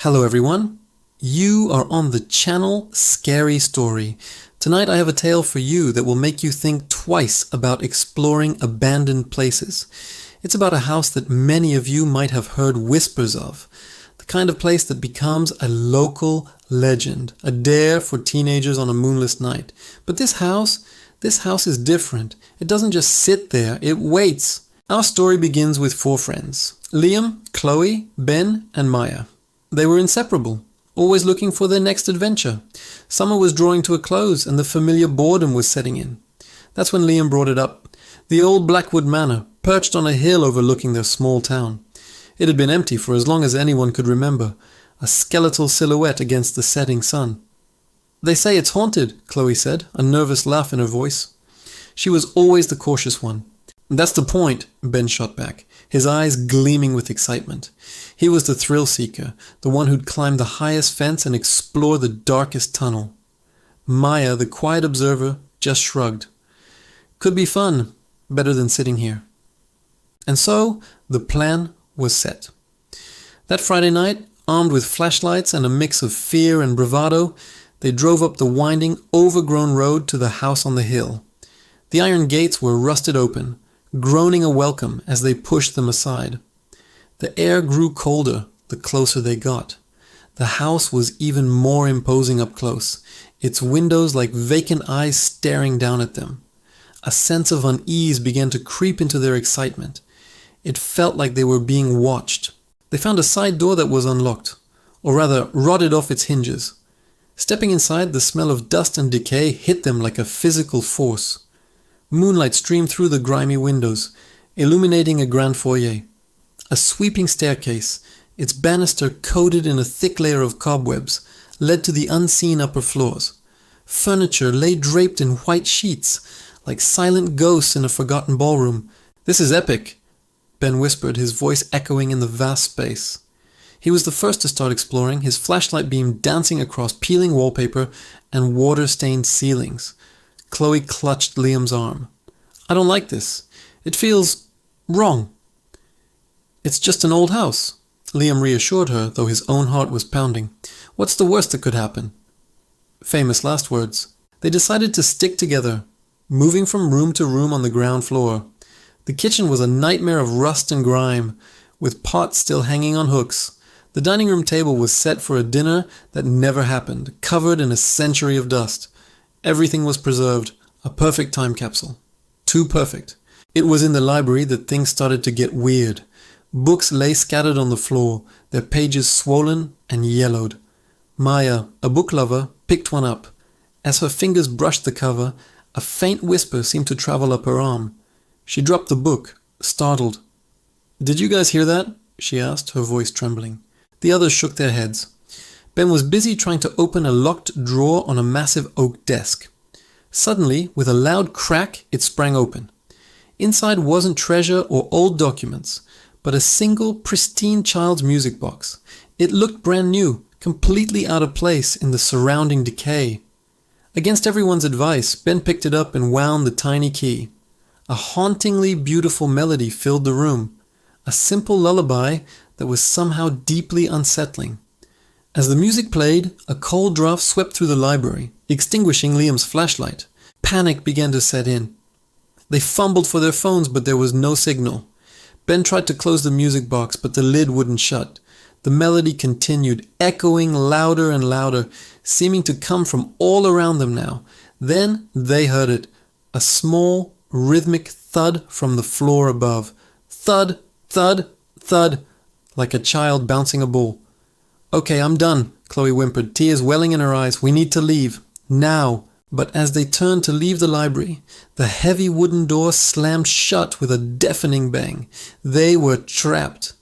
Hello everyone, you are on the channel Scary Story. Tonight I have a tale for you that will make you think twice about exploring abandoned places. It's about a house that many of you might have heard whispers of. The kind of place that becomes a local legend, a dare for teenagers on a moonless night. But this house is different. It doesn't just sit there, it waits. Our story begins with 4 friends, Liam, Chloe, Ben, and Maya. They were inseparable, always looking for their next adventure. Summer was drawing to a close and the familiar boredom was setting in. That's when Liam brought it up. The old Blackwood Manor, perched on a hill overlooking their small town. It had been empty for as long as anyone could remember, a skeletal silhouette against the setting sun. "They say it's haunted," Chloe said, a nervous laugh in her voice. She was always the cautious one. "That's the point," Ben shot back, his eyes gleaming with excitement. He was the thrill seeker, the one who'd climb the highest fence and explore the darkest tunnel. Maya, the quiet observer, just shrugged. "Could be fun, better than sitting here." And so, the plan was set. That Friday night, armed with flashlights and a mix of fear and bravado, they drove up the winding, overgrown road to the house on the hill. The iron gates were rusted open, groaning a welcome as they pushed them aside. The air grew colder the closer they got. The house was even more imposing up close, its windows like vacant eyes staring down at them. A sense of unease began to creep into their excitement. It felt like they were being watched. They found a side door that was unlocked, or rather rotted off its hinges. Stepping inside, the smell of dust and decay hit them like a physical force. Moonlight streamed through the grimy windows, illuminating a grand foyer. A sweeping staircase, its banister coated in a thick layer of cobwebs, led to the unseen upper floors. Furniture lay draped in white sheets, like silent ghosts in a forgotten ballroom. "This is epic," Ben whispered, his voice echoing in the vast space. He was the first to start exploring, his flashlight beam dancing across peeling wallpaper and water-stained ceilings. Chloe clutched Liam's arm. "I don't like this. It feels wrong." "It's just an old house," Liam reassured her, though his own heart was pounding. "What's the worst that could happen?" Famous last words. They decided to stick together, moving from room to room on the ground floor. The kitchen was a nightmare of rust and grime, with pots still hanging on hooks. The dining room table was set for a dinner that never happened, covered in a century of dust. Everything was preserved, a perfect time capsule. Too perfect. It was in the library that things started to get weird. Books lay scattered on the floor, their pages swollen and yellowed. Maya, a book lover, picked one up. As her fingers brushed the cover, a faint whisper seemed to travel up her arm. She dropped the book, startled. "Did you guys hear that?" she asked, her voice trembling. The others shook their heads. Ben was busy trying to open a locked drawer on a massive oak desk. Suddenly, with a loud crack, it sprang open. Inside wasn't treasure or old documents, but a single, pristine child's music box. It looked brand new, completely out of place in the surrounding decay. Against everyone's advice, Ben picked it up and wound the tiny key. A hauntingly beautiful melody filled the room, a simple lullaby that was somehow deeply unsettling. As the music played, a cold draft swept through the library, extinguishing Liam's flashlight. Panic began to set in. They fumbled for their phones, but there was no signal. Ben tried to close the music box, but the lid wouldn't shut. The melody continued, echoing louder and louder, seeming to come from all around them now. Then they heard it, a small, rhythmic thud from the floor above. Thud, thud, thud, like a child bouncing a ball. "Okay, I'm done," Chloe whimpered, tears welling in her eyes. "We need to leave. Now." But as they turned to leave the library, the heavy wooden door slammed shut with a deafening bang. They were trapped.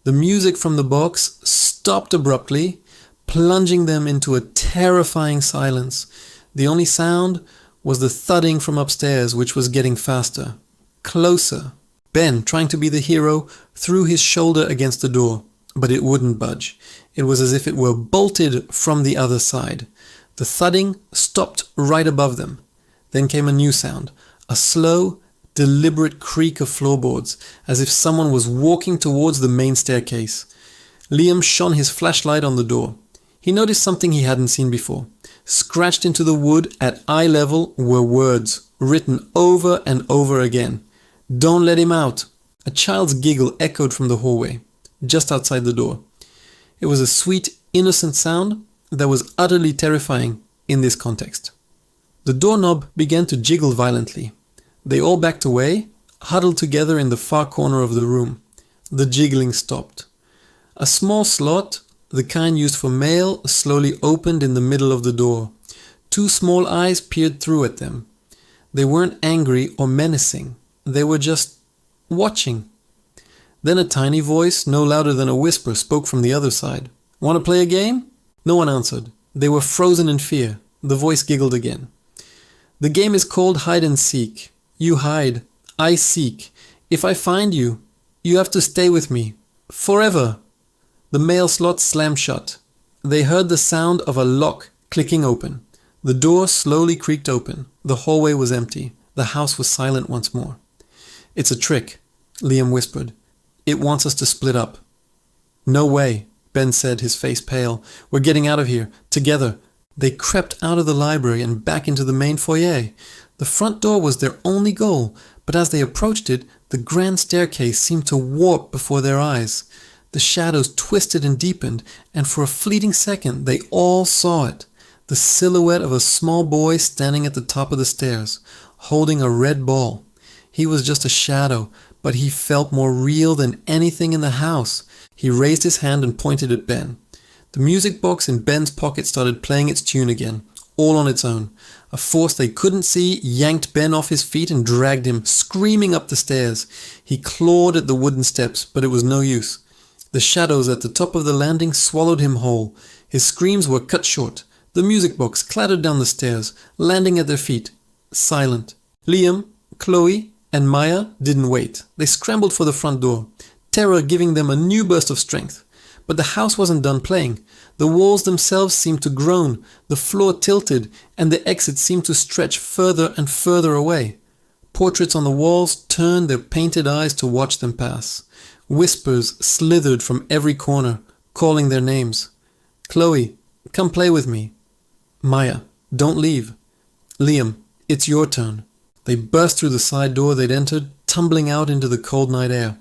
The music from the box stopped abruptly, plunging them into a terrifying silence. The only sound was the thudding from upstairs, which was getting faster. Closer. Ben, trying to be the hero, threw his shoulder against the door, but it wouldn't budge. It was as if it were bolted from the other side. The thudding stopped right above them. Then came a new sound, a slow, deliberate creak of floorboards, as if someone was walking towards the main staircase. Liam shone his flashlight on the door. He noticed something he hadn't seen before. Scratched into the wood at eye level were words, written over and over again. "Don't let him out." A child's giggle echoed from the hallway, just outside the door. It was a sweet, innocent sound that was utterly terrifying in this context. The doorknob began to jiggle violently. They all backed away, huddled together in the far corner of the room. The jiggling stopped. A small slot, the kind used for mail, slowly opened in the middle of the door. Two small eyes peered through at them. They weren't angry or menacing. They were just watching. Then a tiny voice, no louder than a whisper, spoke from the other side. "Want to play a game?" No one answered. They were frozen in fear. The voice giggled again. "The game is called hide and seek. You hide. I seek. If I find you, you have to stay with me. Forever." The mail slot slammed shut. They heard the sound of a lock clicking open. The door slowly creaked open. The hallway was empty. The house was silent once more. "It's a trick," Liam whispered. "It wants us to split up." "No way," Ben said, his face pale. "We're getting out of here. Together." They crept out of the library and back into the main foyer. The front door was their only goal, but as they approached it, the grand staircase seemed to warp before their eyes. The shadows twisted and deepened, and for a fleeting second they all saw it. The silhouette of a small boy standing at the top of the stairs, holding a red ball. He was just a shadow, but he felt more real than anything in the house. He raised his hand and pointed at Ben. The music box in Ben's pocket started playing its tune again, all on its own. A force they couldn't see yanked Ben off his feet and dragged him, screaming up the stairs. He clawed at the wooden steps, but it was no use. The shadows at the top of the landing swallowed him whole. His screams were cut short. The music box clattered down the stairs, landing at their feet, silent. Liam, Chloe, and Maya didn't wait. They scrambled for the front door, terror giving them a new burst of strength. But the house wasn't done playing. The walls themselves seemed to groan, the floor tilted, and the exit seemed to stretch further and further away. Portraits on the walls turned their painted eyes to watch them pass. Whispers slithered from every corner, calling their names. "Chloe, come play with me." "Maya, don't leave." "Liam, it's your turn." They burst through the side door they'd entered, tumbling out into the cold night air.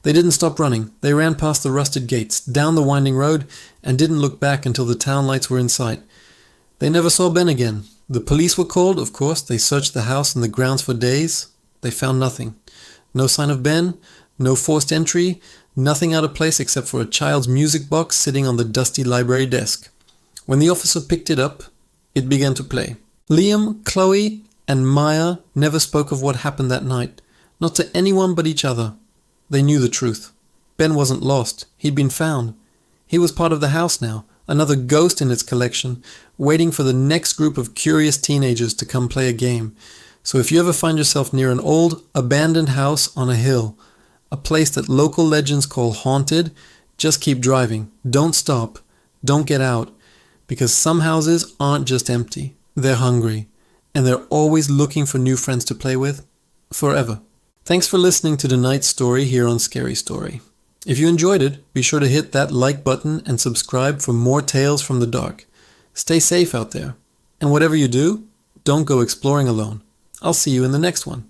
They didn't stop running. They ran past the rusted gates, down the winding road, and didn't look back until the town lights were in sight. They never saw Ben again. The police were called, of course. They searched the house and the grounds for days. They found nothing. No sign of Ben, no forced entry, nothing out of place except for a child's music box sitting on the dusty library desk. When the officer picked it up, it began to play. Liam, Chloe, and Maya never spoke of what happened that night, not to anyone but each other. They knew the truth. Ben wasn't lost. He'd been found. He was part of the house now, another ghost in its collection, waiting for the next group of curious teenagers to come play a game. So if you ever find yourself near an old, abandoned house on a hill, a place that local legends call haunted, just keep driving. Don't stop. Don't get out. Because some houses aren't just empty. They're hungry. And they're always looking for new friends to play with. Forever. Thanks for listening to tonight's story here on Scary Story. If you enjoyed it, be sure to hit that like button and subscribe for more tales from the dark. Stay safe out there. And whatever you do, don't go exploring alone. I'll see you in the next one.